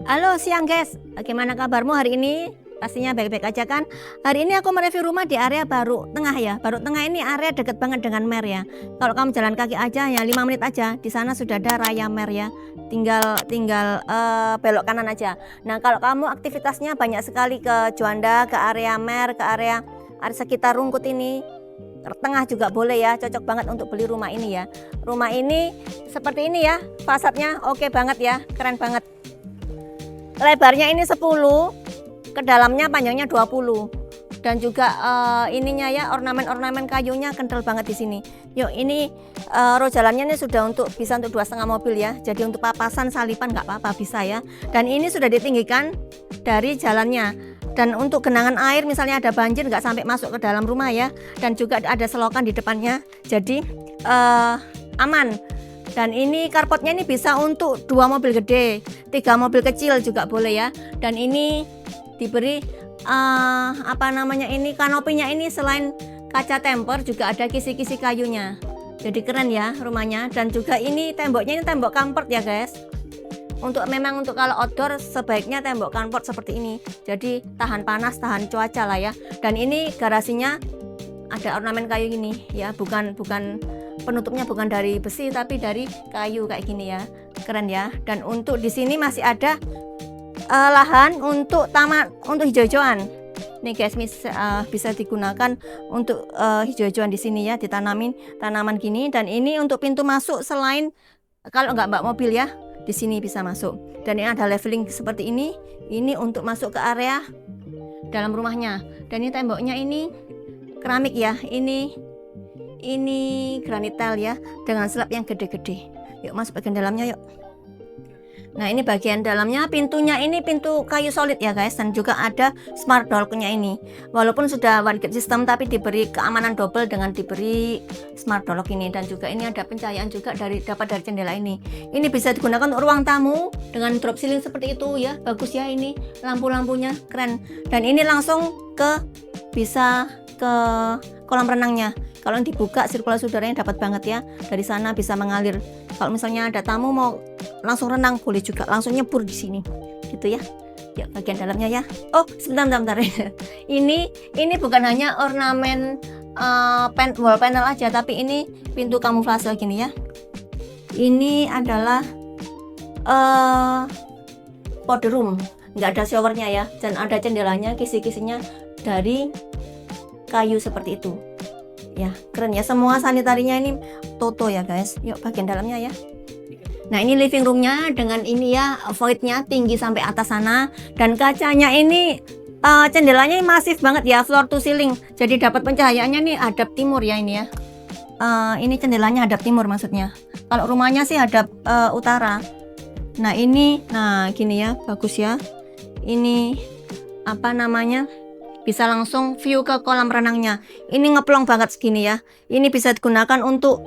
Halo siang guys, bagaimana kabarmu hari ini? Pastinya baik-baik aja kan? Hari ini aku mereview rumah di area Baru Tengah ya. Baru Tengah ini area deket banget dengan Mer ya. Kalau kamu jalan kaki aja ya 5 menit aja. Di sana sudah ada Raya Mer ya. Tinggal belok kanan aja. Nah kalau kamu aktivitasnya banyak sekali ke Juanda, ke area Mer, ke area sekitar Rungkut ini. Tengah juga boleh ya, cocok banget untuk beli rumah ini ya. Rumah ini seperti ini ya, fasadnya oke banget ya, keren banget. Lebarnya ini 10, ke dalamnya panjangnya 20. Dan juga ininya ya, ornamen-ornamen kayunya kental banget di sini. Yuk, ini row jalannya ini sudah bisa untuk 2,5 mobil ya. Jadi untuk papasan salipan nggak apa-apa bisa ya. Dan ini sudah ditinggikan dari jalannya. Dan untuk genangan air misalnya ada banjir nggak sampai masuk ke dalam rumah ya. Dan juga ada selokan di depannya. Jadi aman. Dan ini carportnya ini bisa untuk 2 mobil gede, 3 mobil kecil juga boleh ya. Dan ini diberi ini kanopinya ini selain kaca temper juga ada kisi-kisi kayunya. Jadi keren ya rumahnya. Dan juga ini temboknya ini tembok comfort ya guys. Memang untuk kalau outdoor sebaiknya tembok comfort seperti ini. Jadi tahan panas, tahan cuaca lah ya. Dan ini garasinya ada ornamen kayu gini ya, bukan penutupnya bukan dari besi tapi dari kayu kayak gini ya. Keren ya. Dan untuk di sini masih ada lahan untuk taman, untuk hijau-hijauan. Nih guys, bisa digunakan untuk hijau-hijauan di sini ya, ditanamin tanaman gini. Dan ini untuk pintu masuk, selain kalau nggak bawa mobil ya, di sini bisa masuk. Dan ini ada leveling seperti ini. Ini untuk masuk ke area dalam rumahnya. Dan ini temboknya ini keramik ya. Ini granit tile ya, dengan slab yang gede-gede. Yuk masuk bagian dalamnya yuk. Nah ini bagian dalamnya, pintunya ini pintu kayu solid ya guys. Dan juga ada smart door-nya ini. Walaupun sudah one gate system tapi diberi keamanan double dengan diberi smart door ini. Dan juga ini ada pencahayaan juga dapat dari jendela ini. Ini bisa digunakan untuk ruang tamu dengan drop ceiling seperti itu ya. Bagus ya, ini lampu-lampunya keren. Dan ini langsung bisa ke kolam renangnya. Kalau dibuka sirkulasi udaranya dapat banget ya. Dari sana bisa mengalir. Kalau misalnya ada tamu mau langsung renang boleh juga, langsung nyebur di sini. Gitu ya. Ya bagian dalamnya ya. Oh, sebentar. Ini bukan hanya ornamen wall panel aja, tapi ini pintu kamuflase gini ya. Ini adalah powder room. Nggak ada showernya ya. Dan ada jendelanya, kisi-kisinya dari kayu seperti itu. Ya keren ya, semua sanitarinya ini Toto ya guys. Yuk bagian dalamnya ya. Nah ini living roomnya dengan ini ya, voidnya tinggi sampai atas sana. Dan kacanya ini jendelanya ini masif banget ya, floor to ceiling. Jadi dapat pencahayaannya nih hadap timur ya ini ya. Ini jendelanya hadap timur maksudnya. Kalau rumahnya sih hadap utara. Nah ini, gini ya, bagus ya. Ini bisa langsung view ke kolam renangnya. Ini ngeplong banget segini ya. Ini bisa digunakan untuk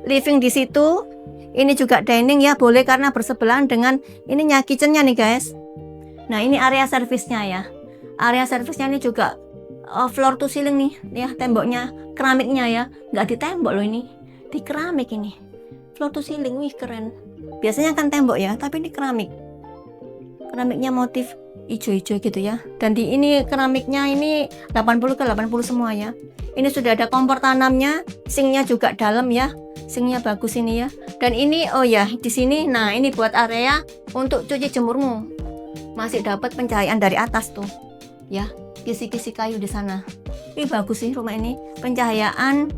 living di situ. Ini juga dining ya, boleh karena bersebelahan dengan ininya, kitchennya nih guys. Nah ini area servisnya ya. Area servisnya ini juga floor to ceiling nih ya, temboknya keramiknya ya. Nggak di tembok loh ini, di keramik ini. Floor to ceiling, wih keren. Biasanya kan tembok ya, tapi ini keramik. Keramiknya motif hijau-hijau gitu ya. Dan di ini keramiknya ini 80 ke 80 semua ya. Ini sudah ada kompor tanamnya, sinknya juga dalam ya. Sinknya bagus ini ya. Dan ini oh ya, di sini nah ini buat area untuk cuci jemurmu. Masih dapat pencahayaan dari atas tuh. Ya, kisi-kisi kayu di sana. Ini bagus sih rumah ini. Pencahayaan,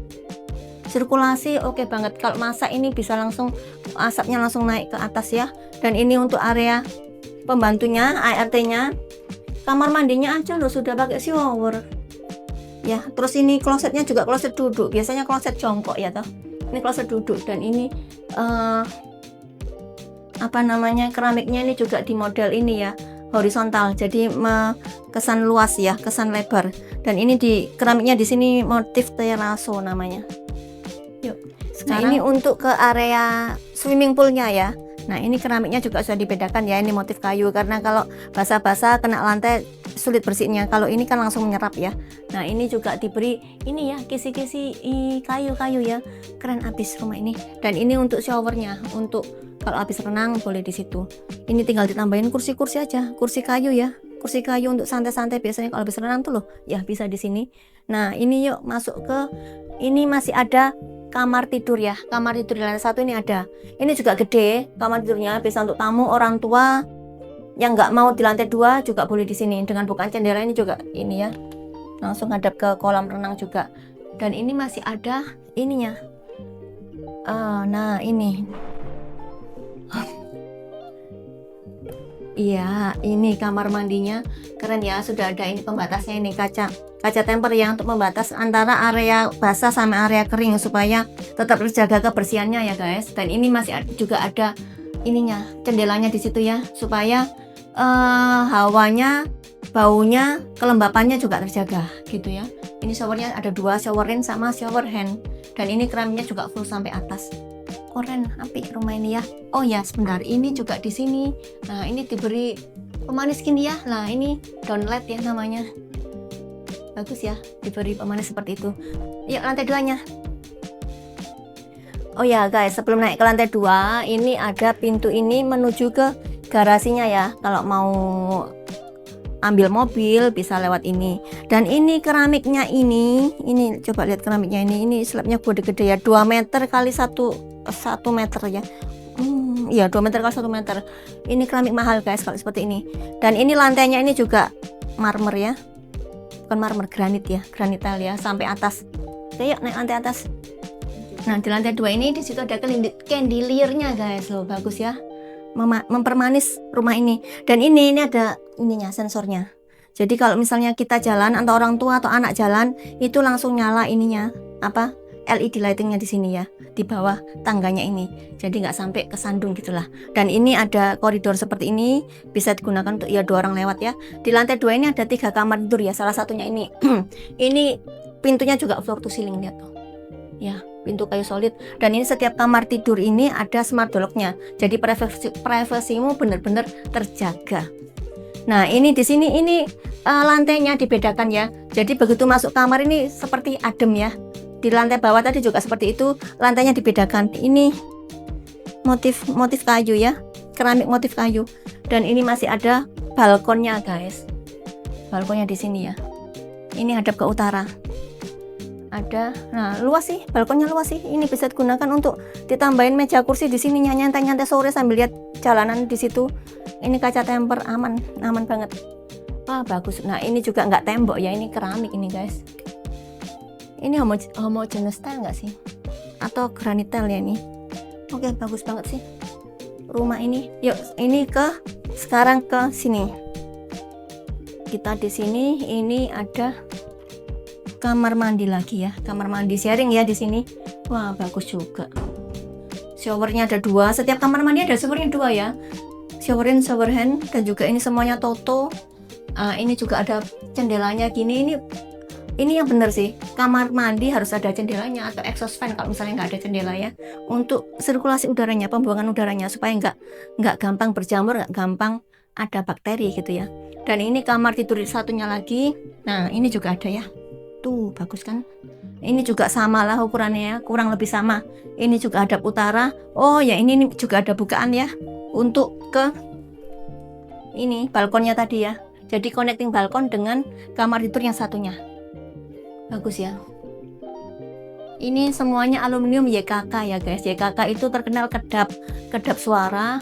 sirkulasi oke banget. Kalau masak ini bisa langsung asapnya langsung naik ke atas ya. Dan ini untuk area pembantunya, ART-nya, kamar mandinya aja loh sudah pakai shower ya. Terus ini klosetnya juga kloset duduk, biasanya kloset jongkok ya toh. Ini kloset duduk. Dan ini keramiknya ini juga di model ini ya, horizontal, jadi kesan luas ya, kesan lebar. Dan ini di keramiknya di sini motif terrazzo namanya. Yuk sekarang ini untuk ke area swimming poolnya ya. Nah ini keramiknya juga sudah dibedakan ya, ini motif kayu karena kalau basah-basah kena lantai sulit bersihnya. Kalau ini kan langsung menyerap ya. Nah ini juga diberi ini ya, kisi-kisi kayu-kayu ya, keren abis rumah ini. Dan ini untuk showernya, untuk Kalau habis renang boleh di situ. Ini tinggal ditambahin kursi-kursi aja, kursi kayu ya. Kursi kayu untuk santai-santai biasanya kalau habis renang tuh loh. Ya bisa di sini. Nah, ini yuk masuk ke ini masih ada kamar tidur ya. Kamar tidur di lantai 1 ini ada. Ini juga gede, kamar tidurnya bisa untuk tamu, orang tua yang nggak mau di lantai 2 juga boleh di sini. Dengan bukaan jendela ini juga ini ya. Langsung hadap ke kolam renang juga. Dan ini masih ada ininya. Nah, ini. Iya, ini kamar mandinya keren ya. Sudah ada ini pembatasnya, ini kaca temper ya untuk membatas antara area basah sama area kering supaya tetap terjaga kebersihannya ya guys. Dan ini masih juga ada ininya, jendelanya di situ ya, supaya hawanya, baunya, kelembapannya juga terjaga gitu ya. Ini showernya ada 2, shower rain sama shower hand. Dan ini keramiknya juga full sampai atas. Keren, apik rumah ini ya. Oh ya, sebentar, ini juga di sini. Nah, ini diberi pemanis gini ya. Nah, ini downlight ya namanya. Bagus ya, diberi pemanis seperti itu. Yuk, lantai 2-nya. Oh ya guys, sebelum naik ke lantai 2, ini ada pintu ini menuju ke garasinya ya. Kalau mau ambil mobil bisa lewat ini. Dan ini keramiknya ini coba lihat keramiknya ini slabnya gede-gede ya, 2 meter kali 1 meter ya. Iya 2 meter kali 1 meter. Ini keramik mahal guys kalau seperti ini. Dan ini lantainya ini juga marmer ya, bukan marmer, granit ya, granit tile ya sampai atas. Oke, yuk naik lantai atas. Nah, di lantai 2 ini di situ ada candeliernya guys, loh bagus ya, mempermanis rumah ini. Dan ini ada ininya, sensornya. Jadi kalau misalnya kita jalan atau orang tua atau anak jalan itu langsung nyala ininya, apa, LED lightingnya di sini ya, di bawah tangganya ini. Jadi nggak sampai kesandung gitulah. Dan ini ada koridor seperti ini, bisa digunakan untuk ya 2 orang lewat ya. Di lantai 2 ini ada 3 kamar tidur ya, salah satunya ini. Ini pintunya juga floor to ceiling, lihat tuh. Ya, pintu kayu solid. Dan ini setiap kamar tidur ini ada smart lock-nya. Jadi privasimu benar-benar terjaga. Nah, ini di sini ini lantainya dibedakan ya. Jadi begitu masuk kamar ini seperti adem ya. Di lantai bawah tadi juga seperti itu, lantainya dibedakan. Ini motif kayu ya, keramik motif kayu. Dan ini masih ada balkonnya guys. Balkonnya di sini ya. Ini hadap ke utara. Ada, nah luas sih, balkonnya luas sih. Ini bisa digunakan untuk ditambahin meja kursi di sini, nyantai-nyantai sore sambil lihat jalanan di situ. Ini kaca temper, aman banget. Wah bagus. Nah ini juga nggak tembok ya, ini keramik ini guys. Ini homogeneous style nggak sih? Atau granit tile ya ini? Oke, bagus banget sih rumah ini. Yuk, ini sekarang ke sini. Kita di sini, ini ada kamar mandi lagi ya, kamar mandi sharing ya di sini. Wah bagus juga. Showernya ada 2. Setiap kamar mandi ada showernya 2 ya. Shower in, shower hand, dan juga ini semuanya Toto. Ini juga ada jendelanya gini. Ini yang bener sih, kamar mandi harus ada jendelanya atau exhaust fan kalau misalnya nggak ada jendela ya, untuk sirkulasi udaranya, pembuangan udaranya, supaya nggak gampang berjamur, nggak gampang ada bakteri gitu ya. Dan ini kamar tidur satunya lagi. Nah ini juga ada ya, tuh bagus kan. Ini juga sama lah ukurannya ya, kurang lebih sama. Ini juga hadap utara. Oh ya, ini juga ada bukaan ya untuk ke ini balkonnya tadi ya. Jadi connecting balkon dengan kamar tidur yang satunya. Bagus ya. Ini semuanya aluminium YKK ya guys. YKK itu terkenal kedap suara,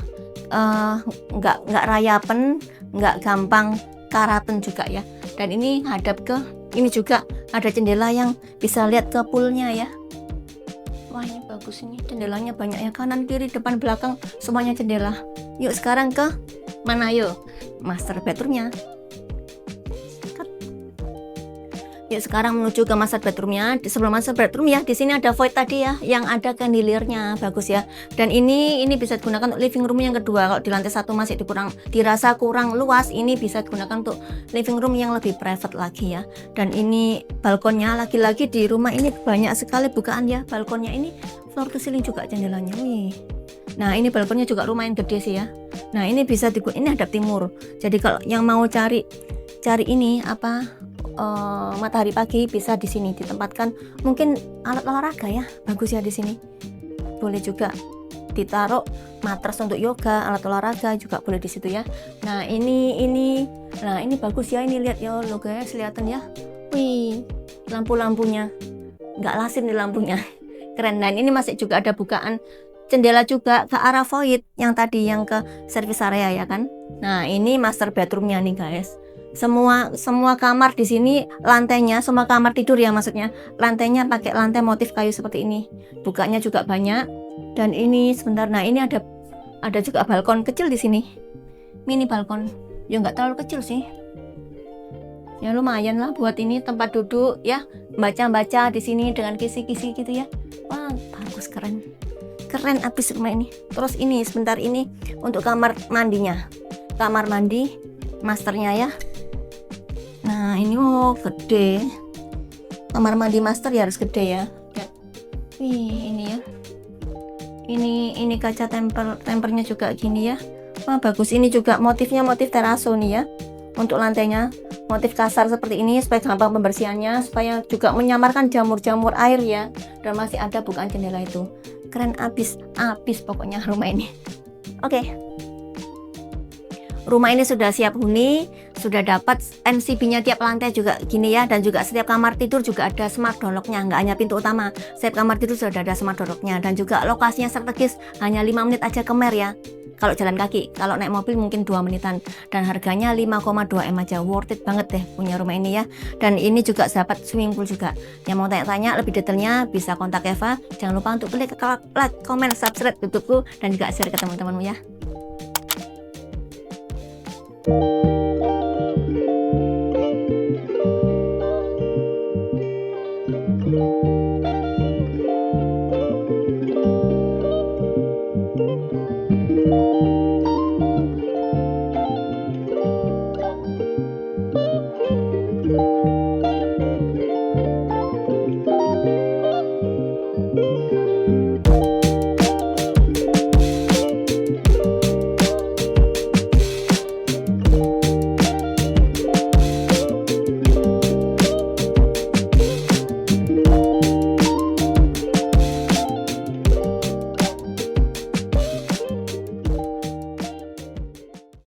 nggak rayapen, nggak gampang karaten juga ya. Dan ini hadap ke ini juga ada jendela yang bisa lihat ke poolnya ya. Wah ini bagus, ini jendelanya banyak ya, kanan kiri depan belakang semuanya jendela. Yuk sekarang ke mana yuk? Master bedroomnya. Yuk sekarang menuju ke master bedroomnya. Sebelum master bedroom ya, di sini ada void tadi ya, yang ada candeliernya, bagus ya. Dan ini bisa digunakan untuk living room yang kedua. Kalau di lantai 1 masih dirasa kurang luas, ini bisa digunakan untuk living room yang lebih private lagi ya. Dan ini balkonnya, lagi-lagi di rumah ini banyak sekali bukaan ya. Balkonnya ini floor to ceiling juga jendelanya. Wih. Nah ini balkonnya juga lumayan gede sih ya. Nah ini bisa ini hadap timur. Jadi kalau yang mau cari ini apa, matahari pagi, bisa di sini ditempatkan mungkin alat olahraga ya, bagus ya di sini. Boleh juga ditaruh matras untuk yoga, alat olahraga juga boleh di situ ya. Nah nah ini bagus ya, ini lihat ya lo guys, kelihatan ya. Wih, lampu-lampunya nggak lasim di lampunya. Keren. Dan ini masih juga ada bukaan jendela juga ke arah void yang tadi yang ke service area ya kan. Nah ini master bedroomnya nih guys. Semua kamar di sini lantainya, semua kamar tidur ya maksudnya, lantainya pakai lantai motif kayu seperti ini. Bukanya juga banyak. Dan ini sebentar, nah ini ada juga balkon kecil di sini, mini balkon. Ya nggak terlalu kecil sih. Ya lumayan lah buat ini tempat duduk ya, baca-baca di sini dengan kisi-kisi gitu ya. Wah bagus, keren abis rumah ini. Terus ini sebentar, ini untuk kamar mandinya, kamar mandi masternya ya. Nah ini gede, kamar mandi master ya harus gede ya. Wih ini ya, ini kaca tempernya juga gini ya. Wah bagus, ini juga motifnya motif teraso nih ya. Untuk lantainya motif kasar seperti ini supaya gampang pembersihannya, supaya juga menyamarkan jamur-jamur air ya. Dan masih ada bukaan jendela itu. Keren abis pokoknya rumah ini. Oke. Rumah ini sudah siap huni, sudah dapat MCB-nya tiap lantai juga gini ya, dan juga setiap kamar tidur juga ada smart door-lock-nya, nggak hanya pintu utama, setiap kamar tidur sudah ada smart door-lock-nya, dan juga lokasinya strategis, hanya 5 menit aja ke Mer ya. Kalau jalan kaki, kalau naik mobil mungkin 2 menitan, dan harganya 5,2 M aja, worth it banget deh punya rumah ini ya. Dan ini juga dapat swimming pool juga. Yang mau tanya-tanya lebih detailnya bisa kontak Eva. Jangan lupa untuk klik like, comment, subscribe YouTubeku, dan juga share ke teman-temanmu ya.